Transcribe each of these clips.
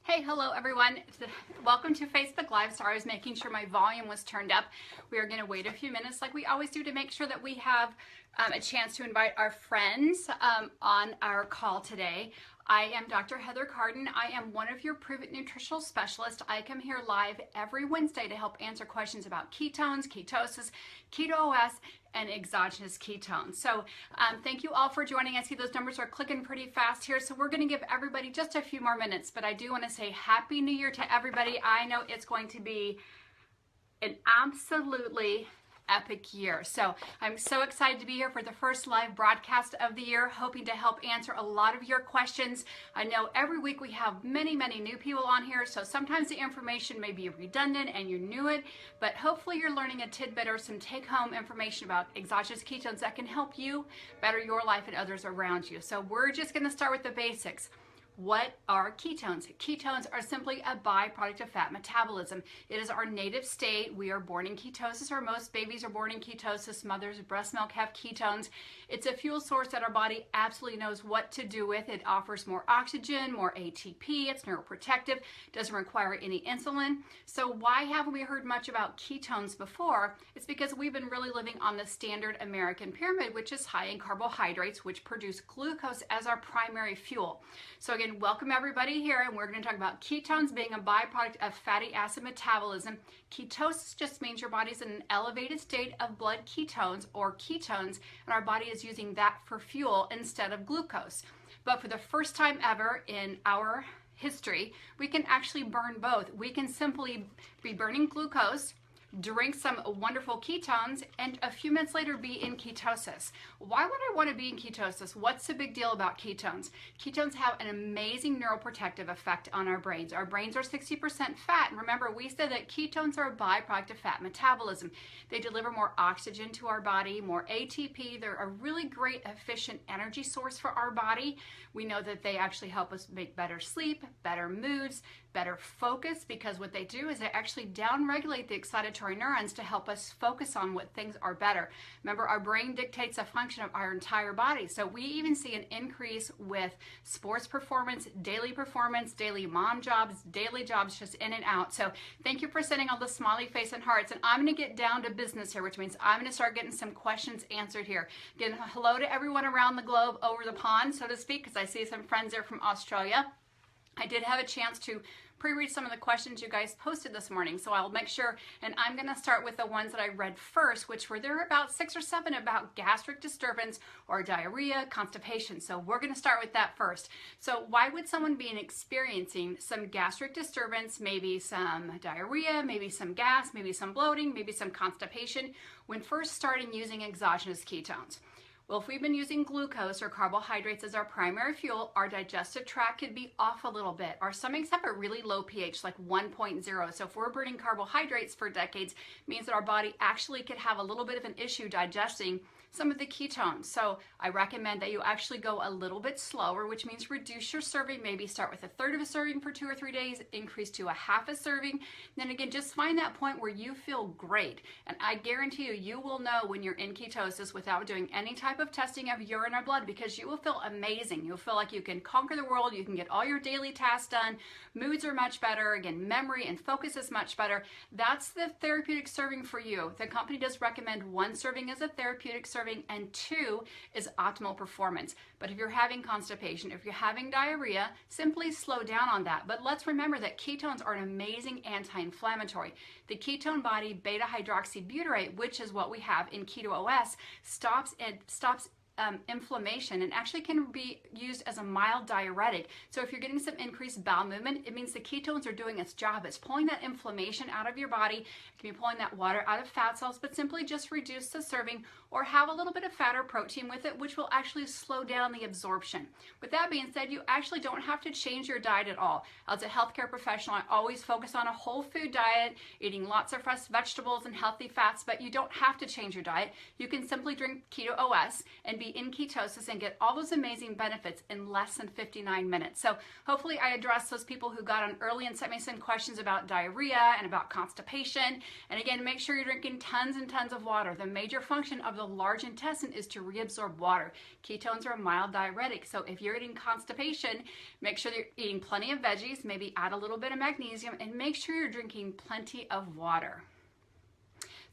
Hey, hello everyone. Welcome to Facebook Live. Sorry, I was making sure my volume was turned up. We are going to wait a few minutes like we always do to make sure that we have a chance to invite our friends on our call today. I am Dr. Heather Carden. I am one of your PruvIt nutritional specialists. I come here live every Wednesday to help answer questions about ketones, ketosis, keto OS, and exogenous ketones. So thank you all for joining. I see those numbers are clicking pretty fast here. So we're going to give everybody just a few more minutes, but I do want to say Happy New Year to everybody. I know it's going to be an absolutely epic year. So I'm so excited to be here for the first live broadcast of the year, hoping to help answer a lot of your questions. I know every week we have many new people on here, so sometimes the information may be redundant and you're new it, but hopefully you're learning a tidbit or some take-home information about exogenous ketones that can help you better your life and others around you. So we're just going to start with the basics. What are ketones? Ketones are simply a byproduct of fat metabolism. It is our native state. We are born in ketosis, or most babies are born in ketosis. Mothers' breast milk have ketones. It's a fuel source that our body absolutely knows what to do with. It offers more oxygen, more ATP. It's neuroprotective, doesn't require any insulin. So why haven't we heard much about ketones before? It's because we've been really living on the standard American pyramid, which is high in carbohydrates, which produce glucose as our primary fuel. So again, welcome everybody here, and we're going to talk about ketones being a byproduct of fatty acid metabolism. Ketosis just means your body's in an elevated state of blood ketones or ketones, and our body is using that for fuel instead of glucose. But for the first time ever in our history, we can actually burn both. We can simply be burning glucose, drink some wonderful ketones, and a few minutes later be in ketosis. Why would I want to be in ketosis? What's the big deal about ketones? Ketones have an amazing neuroprotective effect on our brains. Our brains are 60% fat, and remember, we said that ketones are a byproduct of fat metabolism. They deliver more oxygen to our body, more ATP. They're a really great, efficient energy source for our body. We know that they actually help us make better sleep, better moods, better focus, because what they do is they actually downregulate the excitatory neurons to help us focus on what things are better. Remember, our brain dictates a function of our entire body. So we even see an increase with sports performance, daily mom jobs, daily jobs, just in and out. So thank you for sending all the smiley face and hearts. And I'm going to get down to business here, which means I'm going to start getting some questions answered here. Again, hello to everyone around the globe, over the pond, so to speak, because I see some friends there from Australia. I did have a chance to pre-read some of the questions you guys posted this morning, so I'll make sure, and I'm going to start with the ones that I read first, which were there about 6 or 7 about gastric disturbance or diarrhea, constipation. So we're going to start with that first. So why would someone be experiencing some gastric disturbance, maybe some diarrhea, maybe some gas, maybe some bloating, maybe some constipation when first starting using exogenous ketones? Well, if we've been using glucose or carbohydrates as our primary fuel, our digestive tract could be off a little bit. Our stomachs have a really low pH, like 1.0. So if we're burning carbohydrates for decades, it means that our body actually could have a little bit of an issue digesting some of the ketones. So I recommend that you actually go a little bit slower, which means reduce your serving. Maybe start with 1/3 of a serving for 2 or 3 days, increase to 1/2 a serving. Then again, just find that point where you feel great. And I guarantee you, you will know when you're in ketosis without doing any type of testing of urine or blood, because you will feel amazing. You'll feel like you can conquer the world. You can get all your daily tasks done. Moods are much better. Again, memory and focus is much better. That's the therapeutic serving for you. The company does recommend 1 serving as a therapeutic serving, and 2 is optimal performance. But if you're having constipation, if you're having diarrhea, simply slow down on that. But let's remember that ketones are an amazing anti-inflammatory. The ketone body beta hydroxybutyrate, which is what we have in keto OS, stops inflammation and actually can be used as a mild diuretic. So if you're getting some increased bowel movement, it means the ketones are doing its job. It's pulling that inflammation out of your body. It can be pulling that water out of fat cells, but simply just reduce the serving or have a little bit of fat or protein with it, which will actually slow down the absorption. With that being said, you actually don't have to change your diet at all. As a healthcare professional, I always focus on a whole food diet, eating lots of fresh vegetables and healthy fats, but you don't have to change your diet. You can simply drink keto OS and be in ketosis and get all those amazing benefits in less than 59 minutes. So hopefully I addressed those people who got on early and sent me some questions about diarrhea and about constipation. And again, make sure you're drinking tons and tons of water. The major function of the large intestine is to reabsorb water. Ketones are a mild diuretic, so if you're eating constipation, make sure you're eating plenty of veggies, maybe add a little bit of magnesium, and make sure you're drinking plenty of water.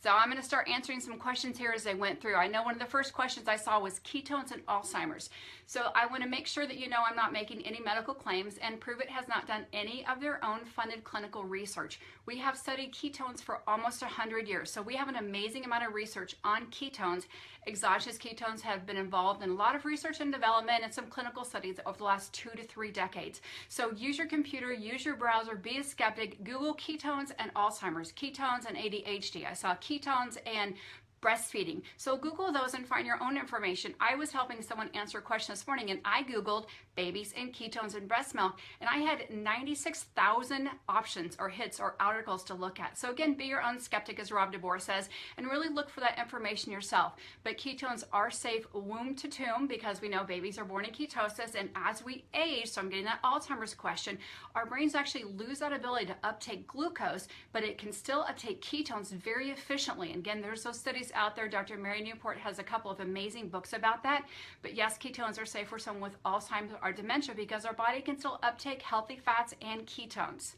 So I'm going to start answering some questions here as I went through. I know one of the first questions I saw was ketones and Alzheimer's. So I want to make sure that you know I'm not making any medical claims, and PruvIt has not done any of their own funded clinical research. We have studied ketones for almost 100 years, so we have an amazing amount of research on ketones. Exogenous ketones have been involved in a lot of research and development and some clinical studies over the last 2 to 3 decades. So use your computer, use your browser, be a skeptic, Google ketones and Alzheimer's, ketones and ADHD. I saw ketones and breastfeeding. So Google those and find your own information. I was helping someone answer a question this morning, and I Googled babies and ketones in breast milk, and I had 96,000 options or hits or articles to look at. So again, be your own skeptic, as Rob DeBoer says, and really look for that information yourself. But ketones are safe womb to tomb, because we know babies are born in ketosis, and as we age, so I'm getting that Alzheimer's question, our brains actually lose that ability to uptake glucose, but it can still uptake ketones very efficiently. And again, there's those studies out there. Dr. Mary Newport has a couple of amazing books about that. But yes, ketones are safe for someone with Alzheimer's or dementia, because our body can still uptake healthy fats and ketones.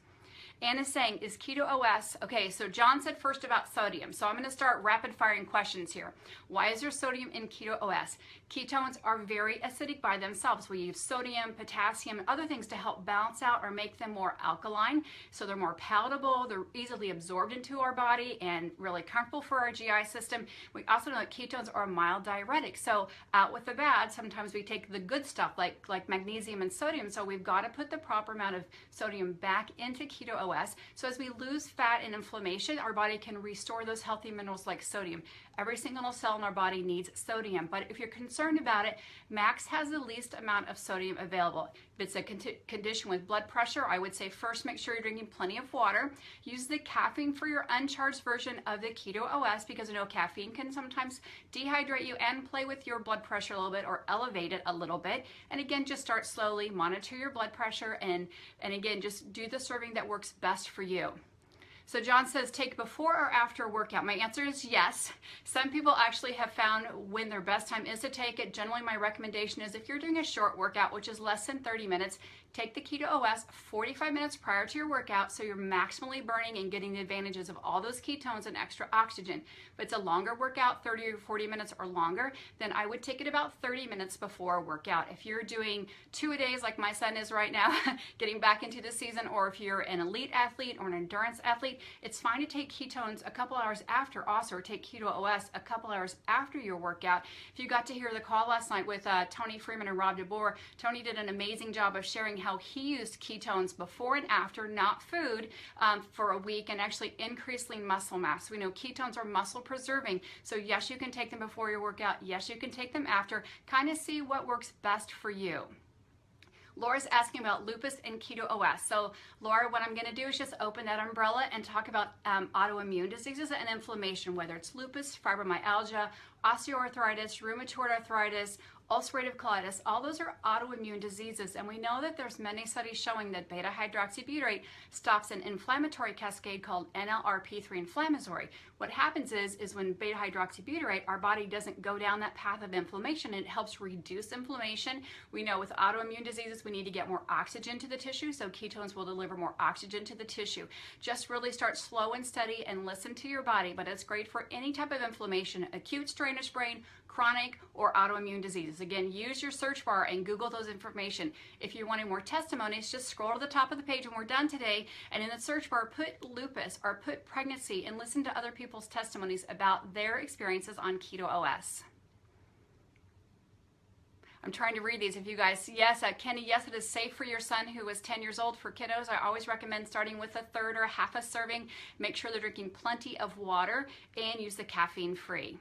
Anna's saying, is keto OS? Okay, so John said first about sodium. So I'm going to start rapid firing questions here. Why is there sodium in keto OS? Ketones are very acidic by themselves. We use sodium, potassium, and other things to help balance out or make them more alkaline. So they're more palatable, they're easily absorbed into our body and really comfortable for our GI system. We also know that ketones are a mild diuretic. So out with the bad, sometimes we take the good stuff like magnesium and sodium. So we've got to put the proper amount of sodium back into keto OS. So as we lose fat and inflammation, our body can restore those healthy minerals like sodium. Every single cell in our body needs sodium, but if you're concerned about it, Max has the least amount of sodium available. If it's a condition with blood pressure, I would say first make sure you're drinking plenty of water. Use the caffeine for your uncharged version of the keto OS, because I know caffeine can sometimes dehydrate you and play with your blood pressure a little bit or elevate it a little bit. And again, just start slowly, monitor your blood pressure, and again, just do the serving that works best for you. So John says, take before or after a workout? My answer is yes. Some people actually have found when their best time is to take it. Generally, my recommendation is if you're doing a short workout, which is less than 30 minutes, take the keto OS 45 minutes prior to your workout, so you're maximally burning and getting the advantages of all those ketones and extra oxygen. If it's a longer workout, 30 or 40 minutes or longer, then I would take it about 30 minutes before a workout. If you're doing 2-a-days like my son is right now, getting back into the season, or if you're an elite athlete or an endurance athlete, it's fine to take ketones a couple hours after also, or take keto OS a couple hours after your workout. If you got to hear the call last night with Tony Freeman and Rob DeBoer, Tony did an amazing job of sharing how he used ketones before and after, not food, for a week, and actually increased lean muscle mass. We know ketones are muscle preserving, so yes, you can take them before your workout, yes, you can take them after. Kind of see what works best for you. Laura's asking about lupus and keto OS. So Laura, what I'm going to do is just open that umbrella and talk about autoimmune diseases and inflammation, whether it's lupus, fibromyalgia, osteoarthritis, rheumatoid arthritis, ulcerative colitis. All those are autoimmune diseases, and we know that there's many studies showing that beta hydroxybutyrate stops an inflammatory cascade called NLRP3 inflammatory. What happens is when beta hydroxybutyrate, our body doesn't go down that path of inflammation, and it helps reduce inflammation. We know with autoimmune diseases we need to get more oxygen to the tissue, so ketones will deliver more oxygen to the tissue. Just really start slow and steady and listen to your body, but it's great for any type of inflammation, acute strained brain, chronic, or autoimmune diseases. Again, use your search bar and Google those information. If you're wanting more testimonies, just scroll to the top of the page when we're done today, and in the search bar, put lupus or put pregnancy, and listen to other people's testimonies about their experiences on keto OS. I'm trying to read these. If you guys, yes, Kenny, yes, it is safe for your son who was 10 years old. For kiddos, I always recommend starting with a third or half a serving. Make sure they're drinking plenty of water and use the caffeine free.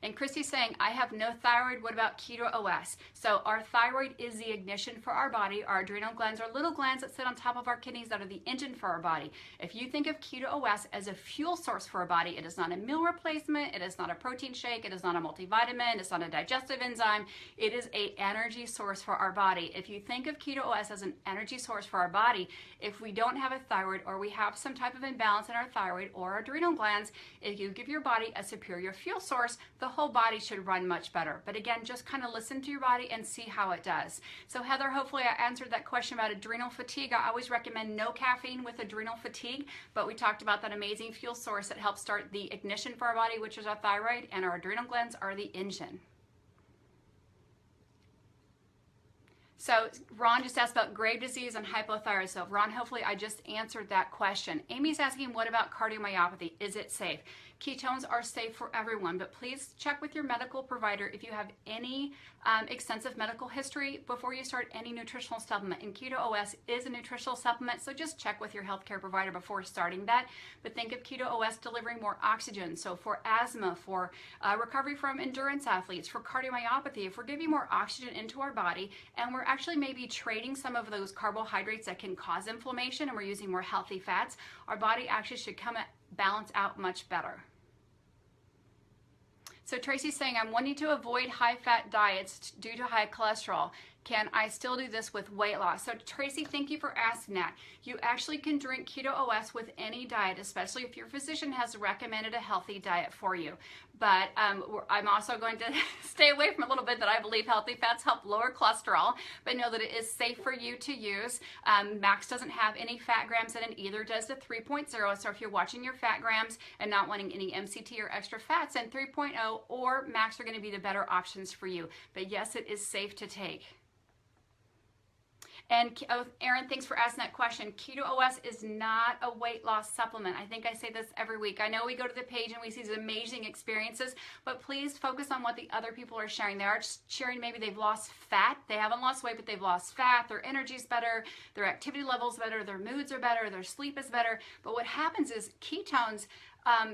And Christy's saying, I have no thyroid, what about keto OS? So our thyroid is the ignition for our body. Our adrenal glands are little glands that sit on top of our kidneys that are the engine for our body. If you think of keto OS as a fuel source for our body, it is not a meal replacement, it is not a protein shake, it is not a multivitamin, it's not a digestive enzyme, it is an energy source for our body. If you think of keto OS as an energy source for our body, if we don't have a thyroid, or we have some type of imbalance in our thyroid or our adrenal glands, if you give your body a superior fuel source, the whole body should run much better. But again, just kind of listen to your body and see how it does. So Heather, hopefully I answered that question about adrenal fatigue. I always recommend no caffeine with adrenal fatigue, but we talked about that amazing fuel source that helps start the ignition for our body, which is our thyroid, and our adrenal glands are the engine. So Ron just asked about Graves' disease and hypothyroid. So Ron, hopefully I just answered that question. Amy's asking, what about cardiomyopathy? Is it safe? Ketones are safe for everyone, but please check with your medical provider if you have any extensive medical history before you start any nutritional supplement. And Keto OS is a nutritional supplement, so just check with your healthcare provider before starting that. But think of Keto OS delivering more oxygen. So for asthma, for recovery from endurance athletes, for cardiomyopathy, if we're giving more oxygen into our body and we're actually maybe trading some of those carbohydrates that can cause inflammation and we're using more healthy fats, our body actually should come at balance out much better. So Tracy's saying, I'm wanting to avoid high-fat diets due to high cholesterol. Can I still do this with weight loss? So Tracy, thank you for asking that. You actually can drink Keto OS with any diet, especially if your physician has recommended a healthy diet for you. But I'm also going to stay away from a little bit that I believe healthy fats help lower cholesterol, but know that it is safe for you to use. Max doesn't have any fat grams in it, either does the 3.0. So if you're watching your fat grams and not wanting any MCT or extra fats, then 3.0 or Max are going to be the better options for you. But yes, it is safe to take. And Aaron, thanks for asking that question. Keto OS is not a weight loss supplement. I think I say this every week. I know we go to the page and we see these amazing experiences, but please focus on what the other people are sharing. They are sharing maybe they've lost fat. They haven't lost weight, but they've lost fat. Their energy's better, their activity level's better, their moods are better, their sleep is better. But what happens is ketones,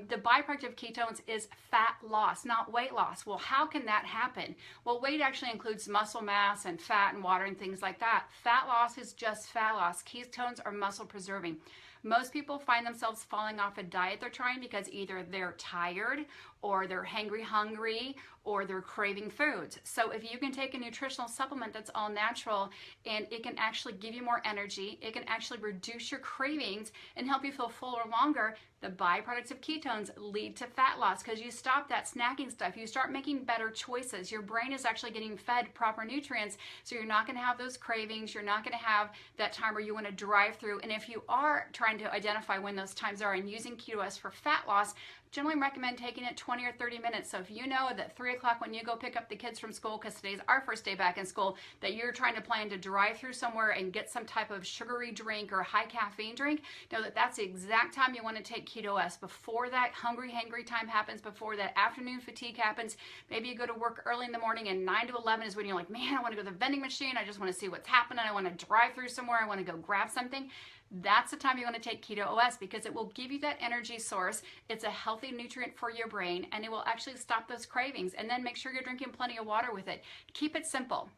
the byproduct of ketones is fat loss, not weight loss. Well, how can that happen? Well, weight actually includes muscle mass and fat and water and things like that. Fat loss is just fat loss. Ketones are muscle preserving. Most people find themselves falling off a diet they're trying because either they're tired or they're hungry or they're craving foods. So if you can take a nutritional supplement that's all natural and it can actually give you more energy, it can actually reduce your cravings and help you feel fuller longer, the byproducts of ketones lead to fat loss because you stop that snacking stuff. You start making better choices. Your brain is actually getting fed proper nutrients, so you're not going to have those cravings. You're not going to have that time where you want to drive through. And if you are trying to identify when those times are and using Keto OS for fat loss, generally recommend taking it 20 or 30 minutes. So if you know that 3 o'clock when you go pick up the kids from school, because today's our first day back in school, that you're trying to plan to drive through somewhere and get some type of sugary drink or high caffeine drink, know that that's the exact time you want to take Keto OS. Before that hangry time happens, before that afternoon fatigue happens, maybe you go to work early in the morning and 9 to 11 is when you're like, man, I want to go to the vending machine. I just want to see what's happening. I want to drive through somewhere. I want to go grab something. That's the time you want to take Keto OS because it will give you that energy source. It's a healthy nutrient for your brain and it will actually stop those cravings. And then make sure you're drinking plenty of water with it. Keep it simple.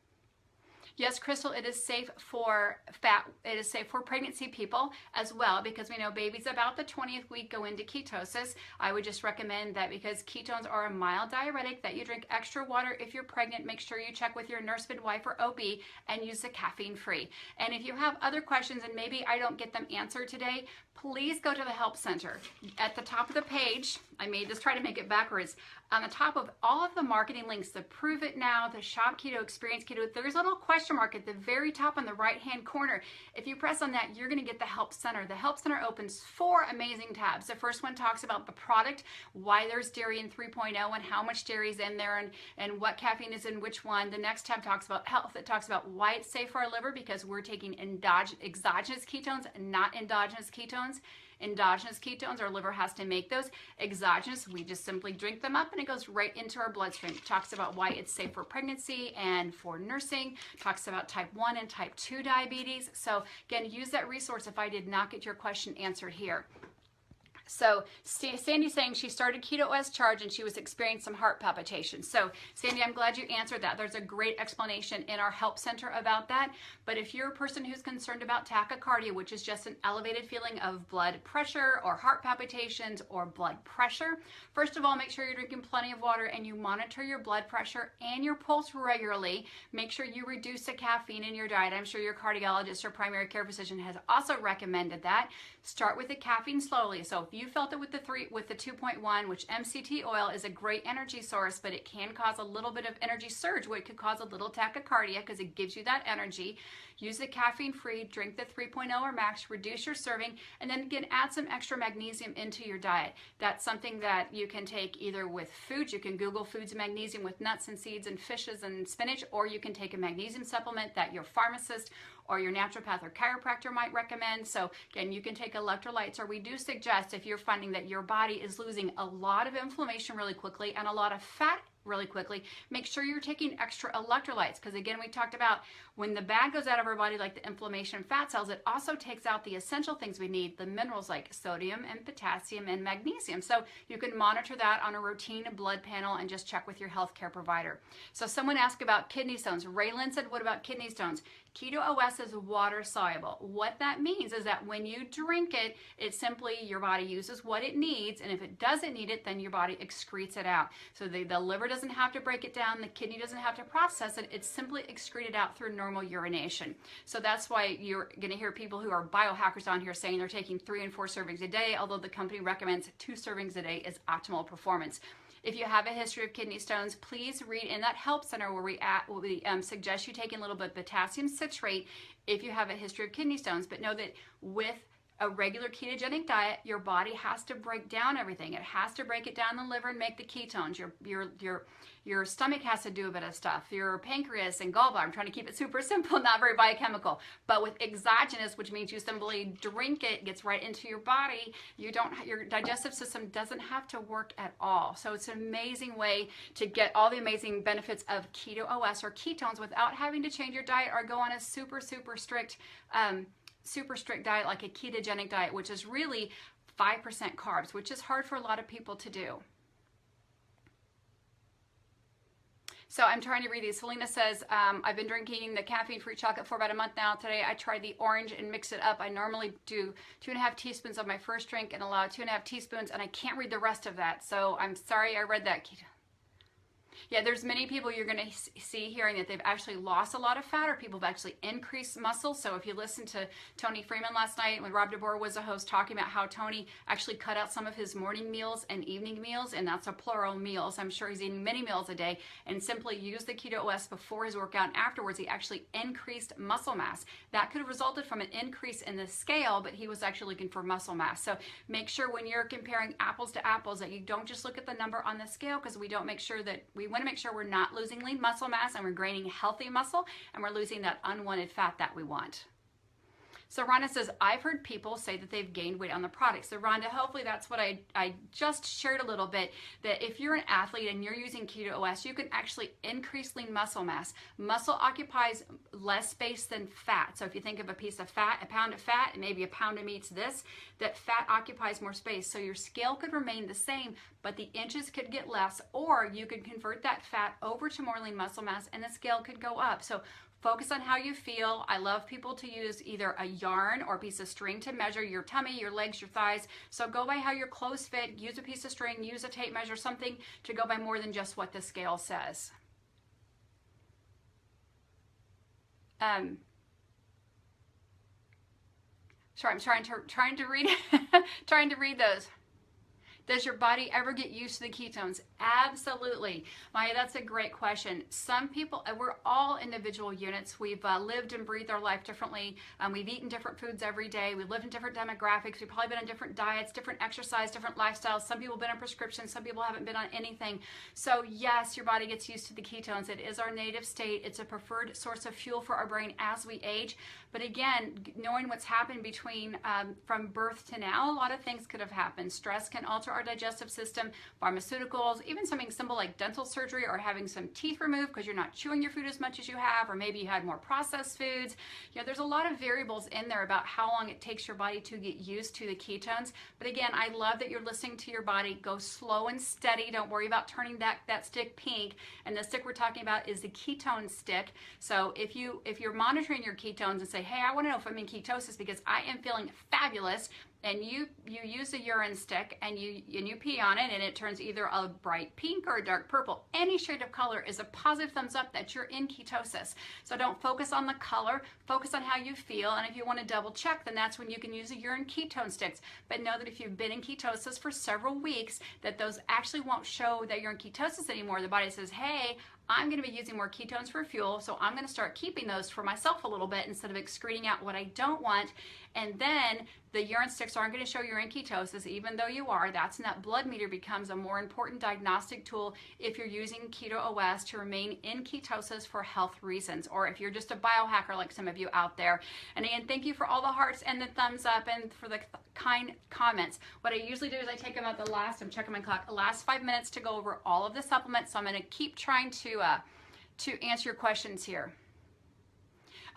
Yes, Crystal, it is safe for it is safe for pregnancy people as well because we know babies about the 20th week go into ketosis. I would just recommend that because ketones are a mild diuretic that you drink extra water if you're pregnant. Make sure you check with your nurse, midwife, or OB and use the caffeine free. And if you have other questions and maybe I don't get them answered today, please go to the Help Center. At the top of the page, I may just try to make it backwards. On the top of all of the marketing links, the PruvIt Now, the Shop Keto, Experience Keto, there's a little question mark at the very top on the right-hand corner. If you press on that, you're going to get the Help Center. The Help Center opens 4 amazing tabs. The first one talks about the product, why there's dairy in 3.0 and how much dairy is in there and what caffeine is in which one. The next tab talks about health. It talks about why it's safe for our liver because we're taking exogenous ketones, not endogenous ketones. Endogenous ketones, our liver has to make those. Exogenous, we just simply drink them up and it goes right into our bloodstream. It talks about why it's safe for pregnancy and for nursing. It talks about type 1 and type 2 diabetes. So again, use that resource if I did not get your question answered here. So Sandy's saying she started Keto OS Charge and she was experiencing some heart palpitations. So Sandy, I'm glad you answered that. There's a great explanation in our Help Center about that. But if you're a person who's concerned about tachycardia, which is just an elevated feeling of blood pressure or heart palpitations or blood pressure, first of all, make sure you're drinking plenty of water and you monitor your blood pressure and your pulse regularly. Make sure you reduce the caffeine in your diet. I'm sure your cardiologist or primary care physician has also recommended that. Start with the caffeine slowly. So if you felt it with the 2.1, which MCT oil is a great energy source, but it can cause a little bit of energy surge, where it could cause a little tachycardia because it gives you that energy. Use the caffeine-free, drink the 3.0 or max, reduce your serving, and then again, add some extra magnesium into your diet. That's something that you can take either with foods. You can Google foods and magnesium with nuts and seeds and fishes and spinach, or you can take a magnesium supplement that your pharmacist or your naturopath or chiropractor might recommend. So again, you can take electrolytes, or we do suggest, if you're finding that your body is losing a lot of inflammation really quickly and a lot of fat really quickly, make sure you're taking extra electrolytes, because again, we talked about when the bad goes out of our body, like the inflammation and fat cells, it also takes out the essential things we need, the minerals like sodium and potassium and magnesium. So you can monitor that on a routine blood panel and just check with your healthcare provider. So someone asked about kidney stones. Raylan said, what about kidney stones? Keto OS is water soluble. What that means is that when you drink it, it's simply your body uses what it needs, and if it doesn't need it, then your body excretes it out. So the liver doesn't have to break it down, the kidney doesn't have to process it, it's simply excreted out through normal urination. So that's why you're going to hear people who are biohackers on here saying they're taking 3 and 4 servings a day, although the company recommends 2 servings a day is optimal performance. If you have a history of kidney stones, please read in that help center where we suggest you taking a little bit of potassium citrate if you have a history of kidney stones. But know that with a regular ketogenic diet, your body has to break down everything. It has to break it down in the liver and make the ketones. Your stomach has to do a bit of stuff. Your pancreas and gallbladder. I'm trying to keep it super simple, not very biochemical. But with exogenous, which means you simply drink it, gets right into your body, your digestive system doesn't have to work at all. So it's an amazing way to get all the amazing benefits of keto OS or ketones without having to change your diet or go on a super strict diet like a ketogenic diet, which is really 5% carbs, which is hard for a lot of people to do. So I'm trying to read these. Selena says, I've been drinking the caffeine-free chocolate for about a month now. Today I tried the orange and mix it up. I normally do 2.5 teaspoons of my first drink and allow 2.5 teaspoons, and I can't read the rest of that. So I'm sorry I read that. Yeah, there's many people you're going to see hearing that they've actually lost a lot of fat, or people have actually increased muscle. So if you listen to Tony Freeman last night when Rob DeBoer was a host, talking about how Tony actually cut out some of his morning meals and evening meals, and that's a plural meals. I'm sure he's eating many meals a day, and simply used the Keto OS before his workout and afterwards. He actually increased muscle mass. That could have resulted from an increase in the scale, but he was actually looking for muscle mass. So make sure when you're comparing apples to apples that you don't just look at the number on the scale, because we want to make sure we're not losing lean muscle mass and we're gaining healthy muscle, and we're losing that unwanted fat that we want. So Rhonda says, I've heard people say that they've gained weight on the product. So Rhonda, hopefully that's what I just shared a little bit, that if you're an athlete and you're using Keto OS, you can actually increase lean muscle mass. Muscle occupies less space than fat. So if you think of a piece of fat, a pound of fat, and maybe a pound of meat's this, that fat occupies more space. So your scale could remain the same, but the inches could get less, or you could convert that fat over to more lean muscle mass and the scale could go up. So focus on how you feel. I love people to use either a yarn or a piece of string to measure your tummy, your legs, your thighs. So go by how your clothes fit. Use a piece of string, use a tape measure, something to go by more than just what the scale says. Sorry, I'm trying to read trying to read those. Does your body ever get used to the ketones? Absolutely. Maya, that's a great question. Some people, we're all individual units. We've lived and breathed our life differently. We've eaten different foods every day. We live in different demographics. We've probably been on different diets, different exercise, different lifestyles. Some people have been on prescriptions. Some people haven't been on anything. So yes, your body gets used to the ketones. It is our native state. It's a preferred source of fuel for our brain as we age. But again, knowing what's happened between from birth to now, a lot of things could have happened. Stress can alter our digestive system, pharmaceuticals, even something simple like dental surgery or having some teeth removed because you're not chewing your food as much as you have, or maybe you had more processed foods. You know, there's a lot of variables in there about how long it takes your body to get used to the ketones. But again, I love that you're listening to your body. Go slow and steady. Don't worry about turning that stick pink. And the stick we're talking about is the ketone stick. So if you're monitoring your ketones and say, hey, I want to know if I'm in ketosis because I am feeling fabulous, and you use a urine stick and you pee on it and it turns either a bright pink or a dark purple, any shade of color is a positive thumbs up that you're in ketosis. So don't focus on the color, focus on how you feel, and if you want to double check, then that's when you can use a urine ketone sticks. But know that if you've been in ketosis for several weeks, that those actually won't show that you're in ketosis anymore. The body says, hey, I'm going to be using more ketones for fuel, so I'm going to start keeping those for myself a little bit instead of excreting out what I don't want. And then the urine sticks aren't going to show you're in ketosis, even though you are. That's when that blood meter becomes a more important diagnostic tool if you're using Keto OS to remain in ketosis for health reasons, or if you're just a biohacker like some of you out there. And again, thank you for all the hearts and the thumbs up and for the kind comments. What I usually do is I take about the last, I'm checking my clock, the last 5 minutes to go over all of the supplements. So I'm going to keep trying to answer your questions here.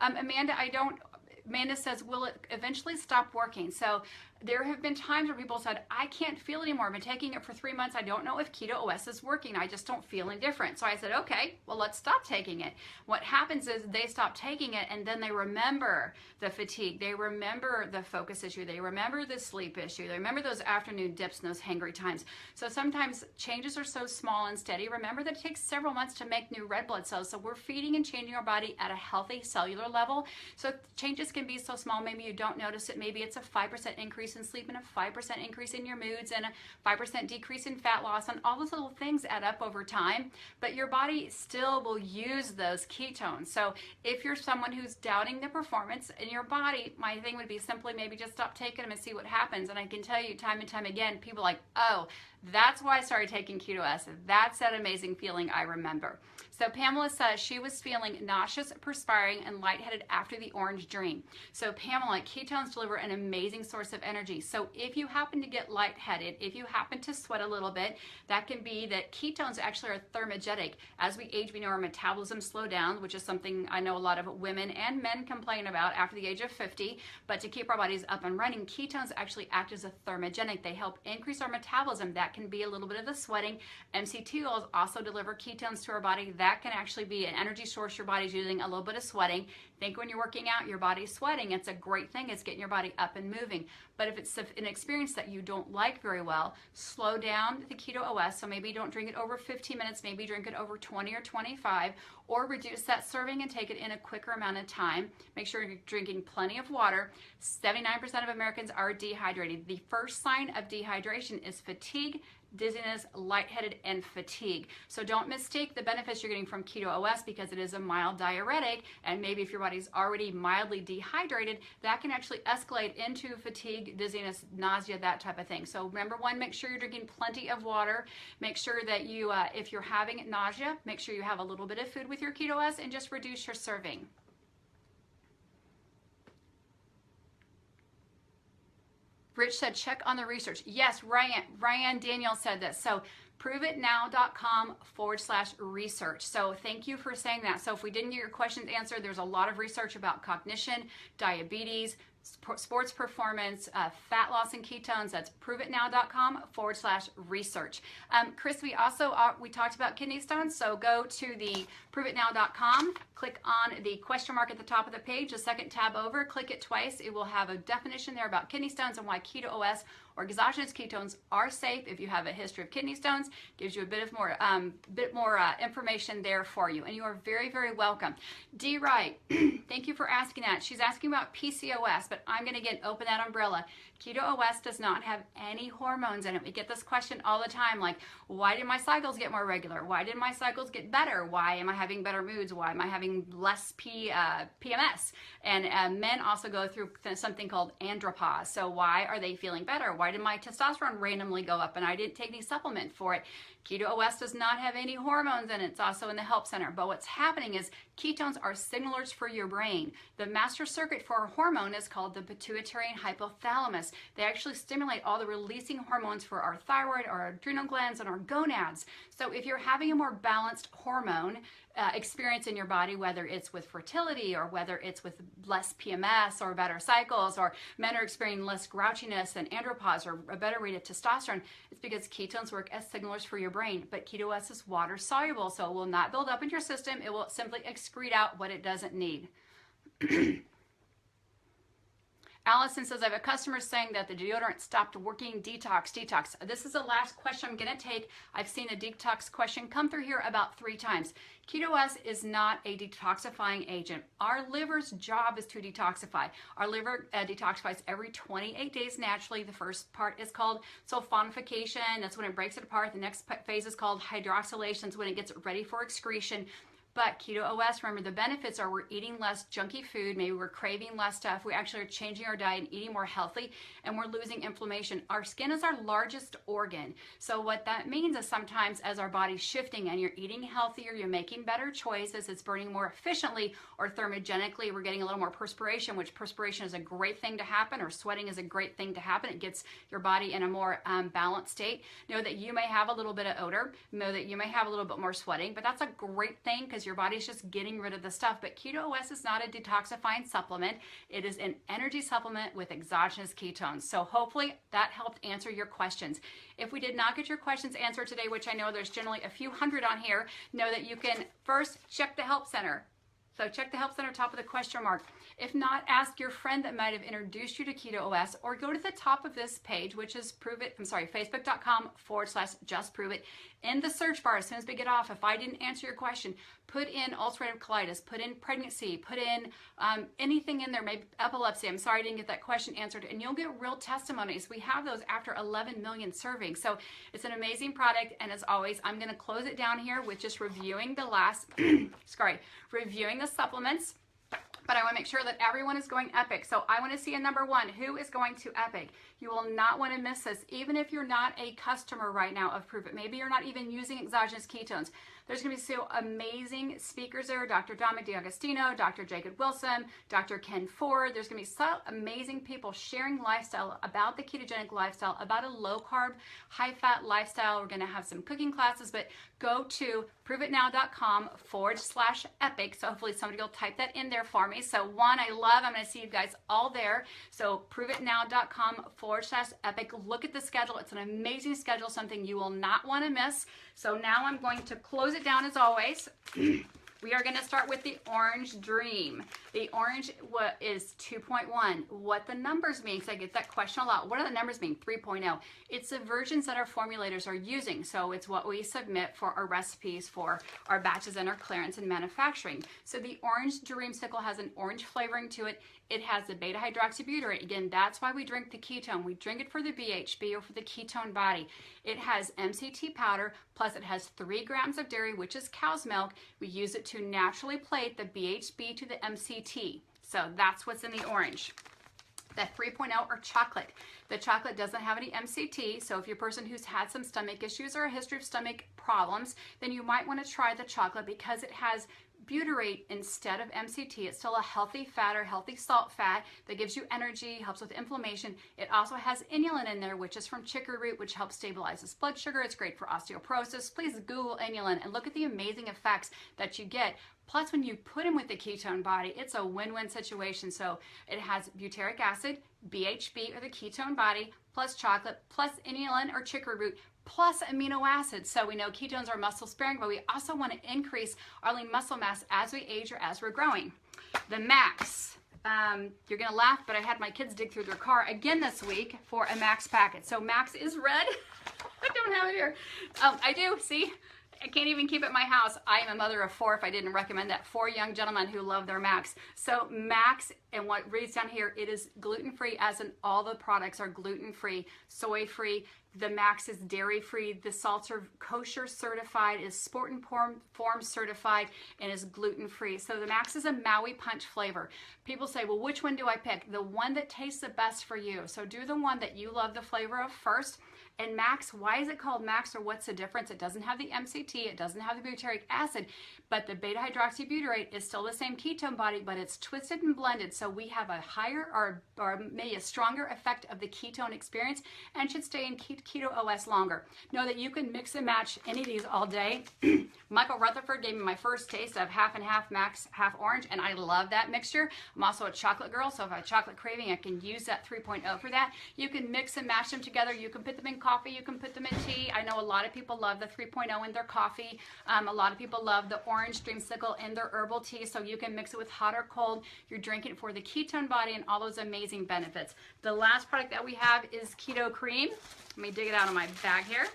Amanda says, will it eventually stop working? So there have been times where people said, I can't feel anymore. I've been taking it for 3 months. I don't know if Keto OS is working. I just don't feel any different. So I said, okay, well, let's stop taking it. What happens is they stop taking it and then they remember the fatigue. They remember the focus issue. They remember the sleep issue. They remember those afternoon dips and those hangry times. So sometimes changes are so small and steady. Remember that it takes several months to make new red blood cells. So we're feeding and changing our body at a healthy cellular level. So changes can be so small, maybe you don't notice it. Maybe it's a 5% increase in sleep and a 5% increase in your moods and a 5% decrease in fat loss, and all those little things add up over time, but your body still will use those ketones. So if you're someone who's doubting the performance in your body, my thing would be simply maybe just stop taking them and see what happens. And I can tell you time and time again, people are like, oh, that's why I started taking Keto OS. That's that amazing feeling I remember. So Pamela says she was feeling nauseous, perspiring, and lightheaded after the orange dream. So Pamela, ketones deliver an amazing source of energy. So if you happen to get lightheaded, if you happen to sweat a little bit, that can be that ketones actually are thermogenic. As we age, we know our metabolism slows down, which is something I know a lot of women and men complain about after the age of 50. But to keep our bodies up and running, ketones actually act as a thermogenic. They help increase our metabolism. That can be a little bit of the sweating. MCT oils also deliver ketones to our body. That can actually be an energy source your body's using, a little bit of sweating. Think when you're working out, your body's sweating. It's a great thing. It's getting your body up and moving. But if it's an experience that you don't like very well, slow down the Keto OS. So maybe don't drink it over 15 minutes. Maybe drink it over 20 or 25, or reduce that serving and take it in a quicker amount of time. Make sure you're drinking plenty of water. 79% of Americans are dehydrated. The first sign of dehydration is fatigue, dizziness, lightheaded, and fatigue. So don't mistake the benefits you're getting from Keto OS because it is a mild diuretic, and maybe if your body's already mildly dehydrated, that can actually escalate into fatigue, dizziness, nausea, that type of thing. So remember, one, make sure you're drinking plenty of water. Make sure that you, if you're having nausea, make sure you have a little bit of food with your Keto OS and just reduce your serving. Rich said, check on the research. Yes, Ryan Daniel said this. So PruvItNow.com/research. So thank you for saying that. So if we didn't get your questions answered, there's a lot of research about cognition, diabetes, sports performance, fat loss and ketones. That's PruvItNow.com/research. Chris, we also we talked about kidney stones. So go to the PruvItNow.com, click on the question mark at the top of the page, the second tab over, click it twice. It will have a definition there about kidney stones and why Keto OS or exogenous ketones are safe if you have a history of kidney stones. Gives you a bit more information there for you, and you are very, very welcome. D. Wright, thank you for asking that. She's asking about PCOS, but I'm going to open that umbrella. Keto OS does not have any hormones in it. We get this question all the time, like, why did my cycles get more regular? Why did my cycles get better? Why am I having better moods? Why am I having less PMS? And men also go through something called andropause. So why are they feeling better? Why did my testosterone randomly go up and I didn't take any supplement for it? Keto OS does not have any hormones in it. It's also in the Help Center. But what's happening is ketones are signalers for your brain. The master circuit for a hormone is called the pituitary and hypothalamus. They actually stimulate all the releasing hormones for our thyroid, our adrenal glands, and our gonads. So if you're having a more balanced hormone experience in your body, whether it's with fertility or whether it's with less PMS or better cycles, or men are experiencing less grouchiness and andropause or a better rate of testosterone, it's because ketones work as signalers for your brain. But Keto OS is water soluble, so it will not build up in your system. It will simply excrete out what it doesn't need. Allison says, I have a customer saying that the deodorant stopped working. Detox. This is the last question I'm going to take. I've seen a detox question come through here about 3 times. Keto OS is not a detoxifying agent. Our liver's job is to detoxify. Our liver detoxifies every 28 days naturally. The first part is called sulfonification. That's when it breaks it apart. The next phase is called hydroxylation. It's when it gets ready for excretion. But Keto OS, remember, the benefits are we're eating less junky food, maybe we're craving less stuff, we actually are changing our diet and eating more healthy, and we're losing inflammation. Our skin is our largest organ. So what that means is sometimes as our body's shifting and you're eating healthier, you're making better choices, it's burning more efficiently or thermogenically, we're getting a little more perspiration, which perspiration is a great thing to happen, or sweating is a great thing to happen. It gets your body in a more balanced state. Know that you may have a little bit of odor, know that you may have a little bit more sweating, but that's a great thing because your body's just getting rid of the stuff. But Keto OS is not a detoxifying supplement. It is an energy supplement with exogenous ketones. So hopefully that helped answer your questions. If we did not get your questions answered today, which I know there's generally a few hundred on here, know that you can first check the Help Center. So check the Help Center, top of the question mark. If not, ask your friend that might have introduced you to Keto OS, or go to the top of this page, which is facebook.com/justpruvit. In the search bar, as soon as we get off, if I didn't answer your question, put in ulcerative colitis, put in pregnancy, put in anything in there, maybe epilepsy. I'm sorry I didn't get that question answered. And you'll get real testimonies. We have those after 11 million servings. So it's an amazing product. And as always, I'm going to close it down here with just reviewing the last, reviewing the supplements. But I want to make sure that everyone is going Epic. So I want to see a number 1. Who is going to Epic? You will not want to miss this, even if you're not a customer right now of PruvIt. Maybe you're not even using exogenous ketones. There's going to be so amazing speakers there. Dr. Dominic D'Agostino, Dr. Jacob Wilson, Dr. Ken Ford. There's going to be so amazing people sharing lifestyle, about the ketogenic lifestyle, about a low-carb, high-fat lifestyle. We're going to have some cooking classes, but go to PruvItNow.com/epic. So hopefully somebody will type that in there for me. So one, I love, I'm going to see you guys all there. So PruvItNow.com/epic. Look at the schedule. It's an amazing schedule, something you will not want to miss. So now I'm going to close it down as always. We are going to start with the Orange Dream. The orange is 2.1. What the numbers mean, because I get that question a lot. What do the numbers mean? 3.0. It's the versions that our formulators are using. So it's what we submit for our recipes, for our batches and our clearance and manufacturing. So the Orange Dreamsicle has an orange flavoring to it. It has the beta hydroxybutyrate. Again, that's why we drink the ketone. We drink it for the BHB or for the ketone body. It has MCT powder, plus it has 3 grams of dairy, which is cow's milk. We use it to naturally plate the BHB to the MCT. So that's what's in the orange. The 3.0 or chocolate. The chocolate doesn't have any MCT, so if you're a person who's had some stomach issues or a history of stomach problems, then you might want to try the chocolate because it has butyrate instead of MCT. It's still a healthy fat or healthy salt fat that gives you energy, helps with inflammation. It also has inulin in there, which is from chicory root, which helps stabilize this blood sugar. It's great for osteoporosis. Please Google inulin and look at the amazing effects that you get. Plus, when you put them with the ketone body, it's a win-win situation. So it has butyric acid, BHB or the ketone body, plus chocolate, plus inulin or chicory root, plus amino acids. So we know ketones are muscle sparing, but we also want to increase our lean muscle mass as we age or as we're growing. The Max. You're going to laugh, but I had my kids dig through their car again this week for a Max packet. So Max is red. I don't have it here. I do, see? I can't even keep it in my house. I am a mother of 4 if I didn't recommend that. 4 young gentlemen who love their Max. So Max, and what reads down here, it is gluten-free, as in all the products are gluten-free, soy-free. The Max is dairy-free. The salts are kosher certified, is Sport Informed certified, and is gluten-free. So the Max is a Maui Punch flavor. People say, well, which one do I pick? The one that tastes the best for you. So do the one that you love the flavor of first. And Max, why is it called Max, or what's the difference? It doesn't have the MCT, it doesn't have the butyric acid, but the beta hydroxybutyrate is still the same ketone body, but it's twisted and blended, so we have a higher or maybe a stronger effect of the ketone experience and should stay in Keto OS longer. Know that you can mix and match any of these all day. Michael Rutherford gave me my first taste of half and half Max, half orange, and I love that mixture. I'm also a chocolate girl, so if I have a chocolate craving, I can use that 3.0 for that. You can mix and match them together. You can put them in coffee, you can put them in tea. I know a lot of people love the 3.0 in their coffee. A lot of people love the orange dreamsicle in their herbal tea, so you can mix it with hot or cold. You're drinking it for the ketone body and all those amazing benefits. The last product that we have is Keto Cream. Let me dig it out of my bag here.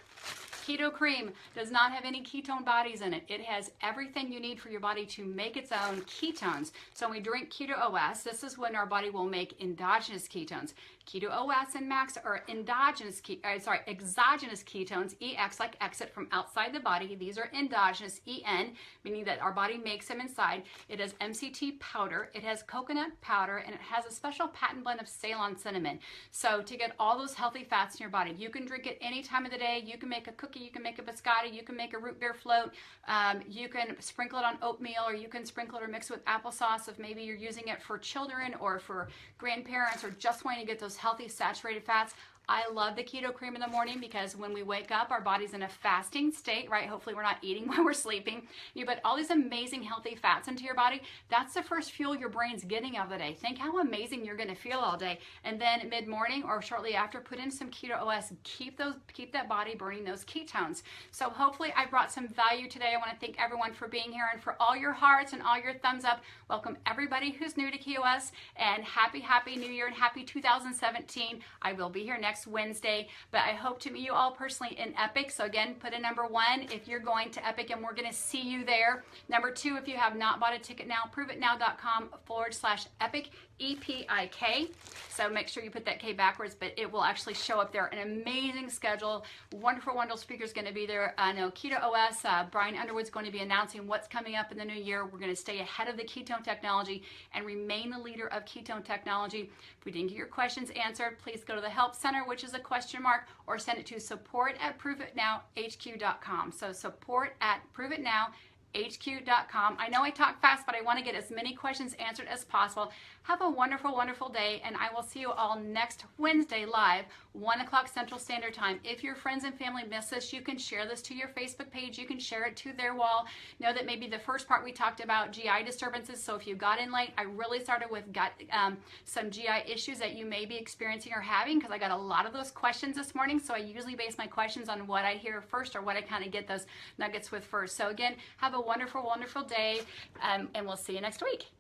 Keto Cream does not have any ketone bodies in it. It has everything you need for your body to make its own ketones. So when we drink Keto OS, this is when our body will make endogenous ketones. Keto OS and Max are exogenous ketones, EX like exit from outside the body. These are endogenous, EN, meaning that our body makes them inside. It has MCT powder, it has coconut powder, and it has a special patent blend of Ceylon cinnamon. So to get all those healthy fats in your body, you can drink it any time of the day. You can make a cookie, you can make a biscotti, you can make a root beer float, you can sprinkle it on oatmeal, or you can sprinkle it or mix it with applesauce if maybe you're using it for children or for grandparents or just wanting to get those healthy saturated fats. I love the Keto Cream in the morning because when we wake up, our body's in a fasting state, right? Hopefully we're not eating while we're sleeping. You put all these amazing healthy fats into your body. That's the first fuel your brain's getting of the day. Think how amazing you're going to feel all day. And then mid-morning or shortly after, put in some Keto OS. Keep that body burning those ketones. So hopefully I brought some value today. I want to thank everyone for being here and for all your hearts and all your thumbs up. Welcome everybody who's new to KOS, and happy New Year and happy 2017. I will be here next Wednesday, but I hope to meet you all personally in Epic. So again, put in number 1 if you're going to Epic, and we're going to see you there. Number 2, if you have not bought a ticket now, PruvItNow.com/Epic, EPIK. So make sure you put that K backwards, but it will actually show up there. An amazing schedule, wonderful speakers going to be there. I know Keto OS, Brian Underwood's going to be announcing what's coming up in the new year. We're going to stay ahead of the ketone technology and remain the leader of ketone technology. If we didn't get your questions answered, please go to the Help Center, which is a question mark, or send it to support@PruvItNowHQ.com. So support@PruvItNowHQ.com. I know I talk fast, but I want to get as many questions answered as possible. Have a wonderful day, and I will see you all next Wednesday live, 1 o'clock Central Standard Time. If your friends and family miss this, you can share this to your Facebook page. You can share it to their wall. Know that maybe the first part we talked about GI disturbances, so if you got in late, I really started with some GI issues that you may be experiencing or having, because I got a lot of those questions this morning, so I usually base my questions on what I hear first or what I kind of get those nuggets with first. So again, have a wonderful day, and we'll see you next week.